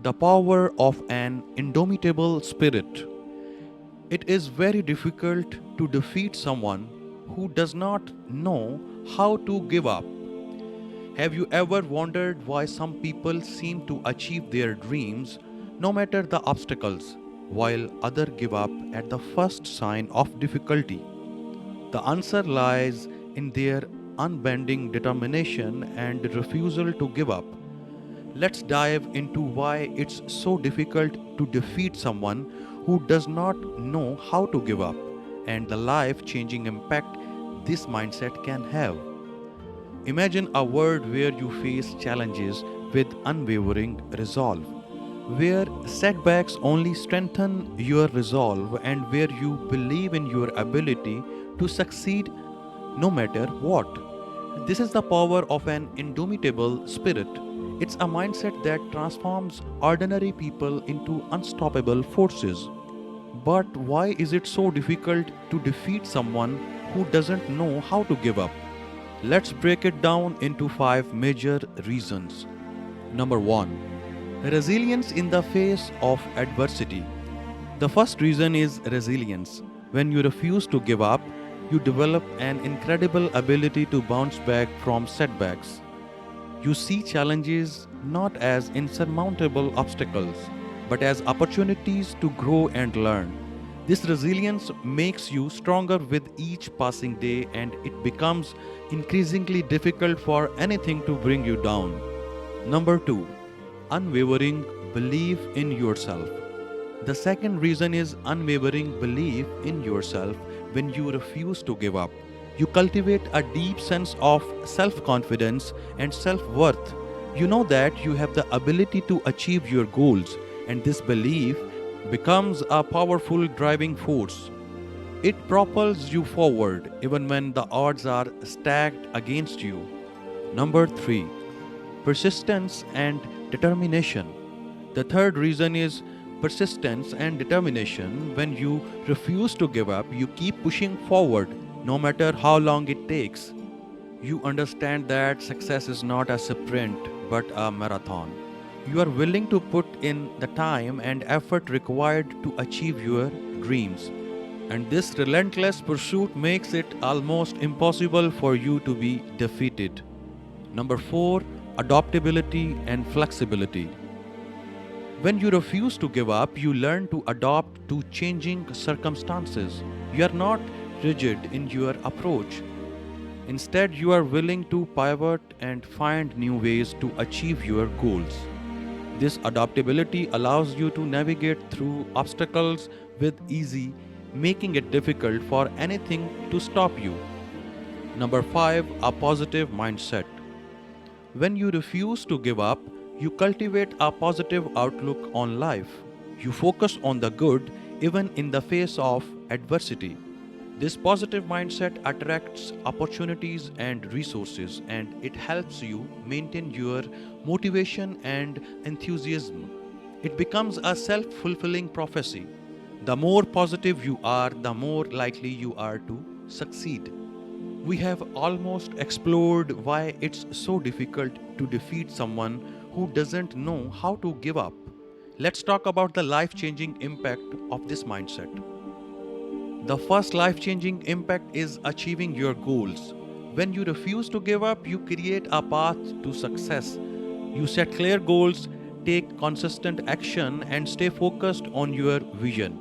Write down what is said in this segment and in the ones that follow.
The power of an indomitable spirit. It is very difficult to defeat someone who does not know how to give up. Have you ever wondered why some people seem to achieve their dreams no matter the obstacles, while others give up at the first sign of difficulty? The answer lies in their unbending determination and refusal to give up. Let's dive into why it's so difficult to defeat someone who does not know how to give up and the life changing impact this mindset can have. Imagine a world where you face challenges with unwavering resolve, where setbacks only strengthen your resolve, and where you believe in your ability to succeed no matter what. This is the power of an indomitable spirit. It's a mindset that transforms ordinary people into unstoppable forces. But why is it so difficult to defeat someone who doesn't know how to give up? Let's break it down into 5 major reasons. Number 1. Resilience in the face of adversity. The first reason is resilience. When you refuse to give up, you develop an incredible ability to bounce back from setbacks. You see challenges not as insurmountable obstacles, but as opportunities to grow and learn. This resilience makes you stronger with each passing day, and it becomes increasingly difficult for anything to bring you down. Number 2. Unwavering belief in yourself. The second reason is unwavering belief in yourself. When you refuse to give up, you cultivate a deep sense of self confidence and self worth. You know that you have the ability to achieve your goals, and this belief becomes a powerful driving force. It propels you forward even when the odds are stacked against you. Number 3. Persistence and determination. The third reason is persistence and determination. When you refuse to give up, you keep pushing forward no matter how long it takes. You understand that success is not a sprint but a marathon. You are willing to put in the time and effort required to achieve your dreams. And this relentless pursuit makes it almost impossible for you to be defeated. Number 4. Adaptability and flexibility. When you refuse to give up, you learn to adapt to changing circumstances. You are not rigid in your approach. Instead, you are willing to pivot and find new ways to achieve your goals. This adaptability allows you to navigate through obstacles with ease, making it difficult for anything to stop you. Number 5. A positive mindset. When you refuse to give up, you cultivate a positive outlook on life. You focus on the good even in the face of adversity. This positive mindset attracts opportunities and resources, and it helps you maintain your motivation and enthusiasm. It becomes a self fulfilling prophecy. The more positive you are, the more likely you are to succeed. We have almost explored why it's so difficult to defeat someone who doesn't know how to give up. Let's talk about the life changing impact of this mindset. The first life changing impact is achieving your goals. When you refuse to give up, you create a path to success. You set clear goals, take consistent action, and stay focused on your vision.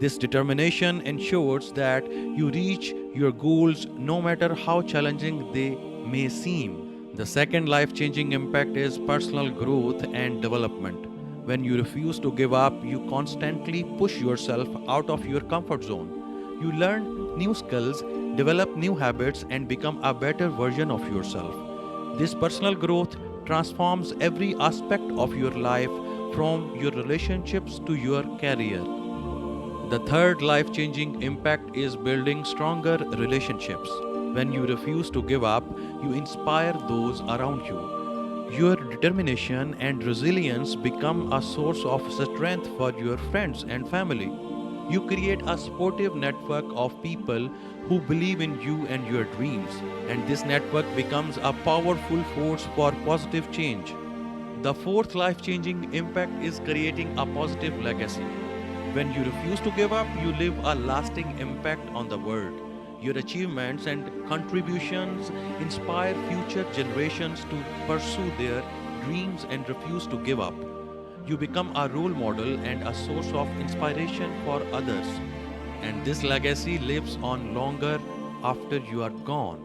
This determination ensures that you reach your goals no matter how challenging they may seem. The second life changing impact is personal growth and development. When you refuse to give up, you constantly push yourself out of your comfort zone. You learn new skills, develop new habits, and become a better version of yourself. This personal growth transforms every aspect of your life, from your relationships to your career. The third life changing impact is building stronger relationships. When you refuse to give up, you inspire those around you. Your determination and resilience become a source of strength for your friends and family. You create a supportive network of people who believe in you and your dreams, and this network becomes a powerful force for positive change. The fourth life changing impact is creating a positive legacy. When you refuse to give up, you leave a lasting impact on the world. Your achievements and contributions inspire future generations to pursue their dreams and refuse to give up. You become a role model and a source of inspiration for others. And this legacy lives on longer after you are gone.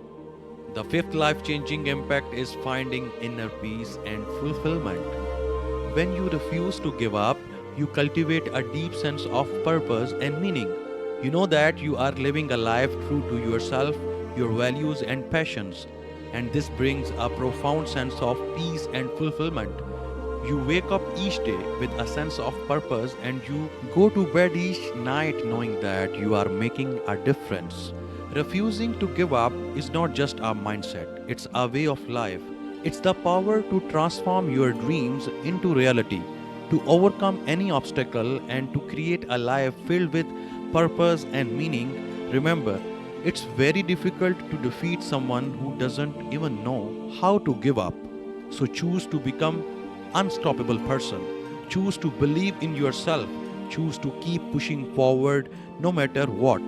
The fifth life changing impact is finding inner peace and fulfillment. When you refuse to give up, you cultivate a deep sense of purpose and meaning. You know that you are living a life true to yourself, your values, and passions, and this brings a profound sense of peace and fulfillment. You wake up each day with a sense of purpose and you go to bed each night knowing that you are making a difference. Refusing to give up is not just a mindset, it's a way of life. It's the power to transform your dreams into reality, to overcome any obstacle, and to create a life filled with purpose and meaning. Remember, it's very difficult to defeat someone who doesn't even know how to give up. So choose to become unstoppable person. Choose to believe in yourself. Choose to keep pushing forward no matter what.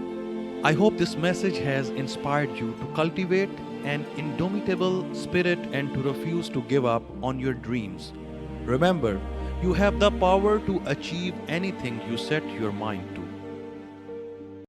I hope this message has inspired you to cultivate an indomitable spirit and to refuse to give up on your dreams. Remember, you have the power to achieve anything you set your mind to.